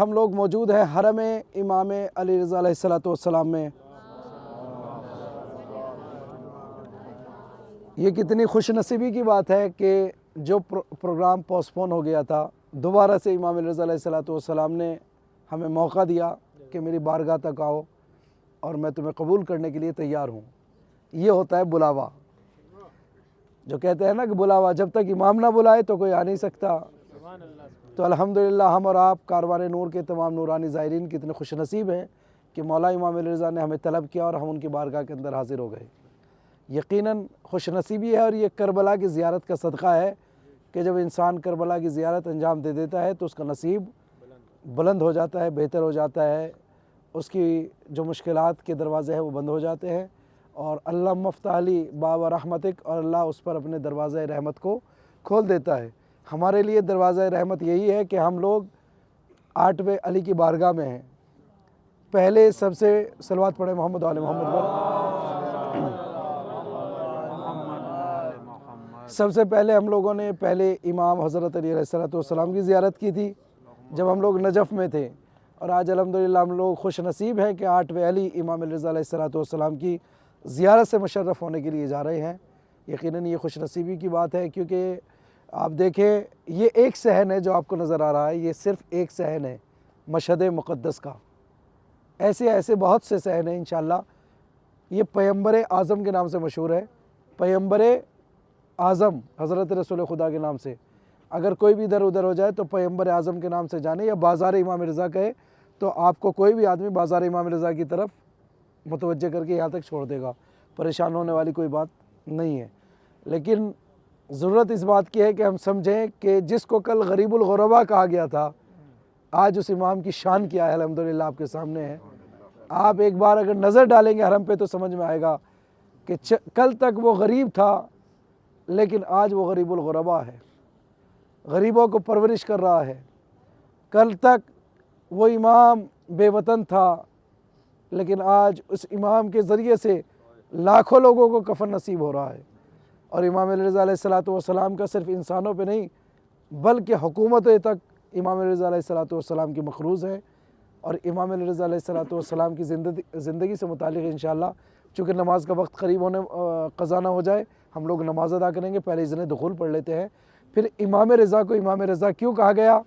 हम लोग मौजूद हैं हरम इमाम अली रज़ा अलैहिस्सलातु वस्सलाम में। ये कितनी खुशनसीबी की बात है कि जो प्रोग्राम पोस्टपोन हो गया था, दोबारा से इमाम अली रज़ा अलैहिस्सलातु वस्सलाम ने हमें मौका दिया कि मेरी बारगाह तक आओ और मैं तुम्हें कबूल करने के लिए तैयार हूँ। ये होता है बुलावा। जो कहते हैं ना कि बुलावा, जब तक इमाम ना बुलाए तो कोई आ नहीं सकता। तो अल्हम्दुलिल्लाह हम और आप कारवान नूर के तमाम नूरानी ज़ायरीन कितने खुशनसीब हैं कि मौला इमाम अली रज़ा ने हमें तलब किया और हम उनकी बारगाह के अंदर हाज़िर हो गए। यकीनन खुशनसीबी है और ये करबला की ज़ियारत का सदक़ा है कि जब इंसान करबला की ज़ियारत अंजाम दे देता है तो उसका नसीब बुलंद हो जाता है, बेहतर हो जाता है, उसकी जो मुश्किलात के दरवाज़े हैं वो बंद हो जाते हैं और अल्लाह मफ्ताली बाब रहमतिक, और अल्लाह उस पर अपने दरवाज़े रहमत को खोल देता है। हमारे लिए दरवाज़ा रहमत यही है कि हम लोग 8वें अली की बारगाह में हैं। पहले सबसे सलवात पढ़े मोहम्मद वाले मोहम्मद पर। सबसे पहले हम लोगों ने पहले इमाम हज़रत अली अलैहिस्सलाम की ज़ियारत की थी जब हम लोग नजफ़ में थे, और आज अल्हम्दुलिल्लाह हम लोग खुश नसीब हैं कि 8वें अली इमाम अली रज़ा अलैहिस्सलाम की ज़ियारत से मुशर्रफ़ होने के लिए जा रहे हैं। यकीनन ये खुश नसीबी की बात है, क्योंकि आप देखें ये एक सहन है जो आपको नज़र आ रहा है, ये सिर्फ़ एक सहन है मशहद मुक़द्दस का। ऐसे ऐसे बहुत से सहन हैं इंशाअल्लाह। ये पैगंबर आज़म के नाम से मशहूर है, पैगंबर आज़म हज़रत रसूल खुदा के नाम से। अगर कोई भी इधर उधर हो जाए तो पैगंबर आज़म के नाम से जाने, या बाज़ार इमाम रज़ा कहे तो आपको कोई भी आदमी बाज़ार इमाम रज़ा की तरफ मुतवज्जे करके यहाँ तक छोड़ देगा। परेशान होने वाली कोई बात नहीं है। लेकिन ज़रूरत इस बात की है कि हम समझें कि जिसको कल गरीबुल गुरबा कहा गया था, आज उस इमाम की शान क्या है अल्हम्दुलिल्लाह आपके सामने है। आप एक बार अगर नज़र डालेंगे हरम पे तो समझ में आएगा कि कल तक वो गरीब था लेकिन आज वो गरीबुल गुरबा है, गरीबों को परवरिश कर रहा है। कल तक वो इमाम बेवतन था लेकिन आज उस इमाम के ज़रिए से लाखों लोगों को कफन नसीब हो रहा है। और इमाम अली रज़ा अलैहिस्सलातु वस्सलाम का सिर्फ इंसानों पे नहीं बल्कि हुकूमतें तक इमाम अली रज़ा अलैहिस्सलातु वस्सलाम की मखरूज़ है। और इमाम अली रज़ा अलैहिस्सलातु वस्सलाम की ज़िंदगी से मुतालिक इंशाअल्लाह, चूँकि नमाज का वक्त क़रीब होने क़ज़ा ना हो जाए, हम लोग नमाज अदा करेंगे। पहले इज़्न दुख़ूल पढ़ लेते हैं, फिर इमाम रज़ा को इमाम रज़ा क्यों कहा गया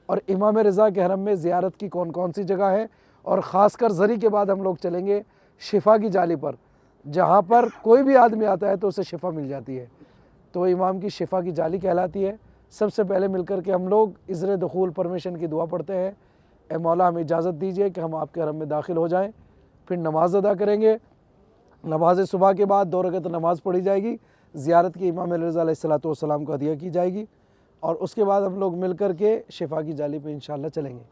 और इमाम रज़ा के हरम में ज़ियारत की कौन कौन सी जगह है, और ख़ासकर ज़री के बाद हम लोग चलेंगे शिफा की जाली पर, जहाँ पर कोई भी आदमी आता है तो उसे शिफा मिल जाती है। तो इमाम की शिफा की जाली कहलाती है। सबसे पहले मिलकर के हम लोग इज़्न दुख़ूल परमिशन की दुआ पढ़ते हैं, ए मौला हमें इजाज़त दीजिए कि हम आपके हरम में दाखिल हो जाएँ। फिर नमाज अदा करेंगे। नमाज सुबह के बाद 2 रकात नमाज़ पढ़ी जाएगी, ज़ियारत की इमाम अली रज़ा अलैहिस्सलातु वस्सलाम को हदिया की जाएगी, और उसके बाद हम लोग मिल कर के शिफा की जाली पे इंशाअल्लाह चलेंगे।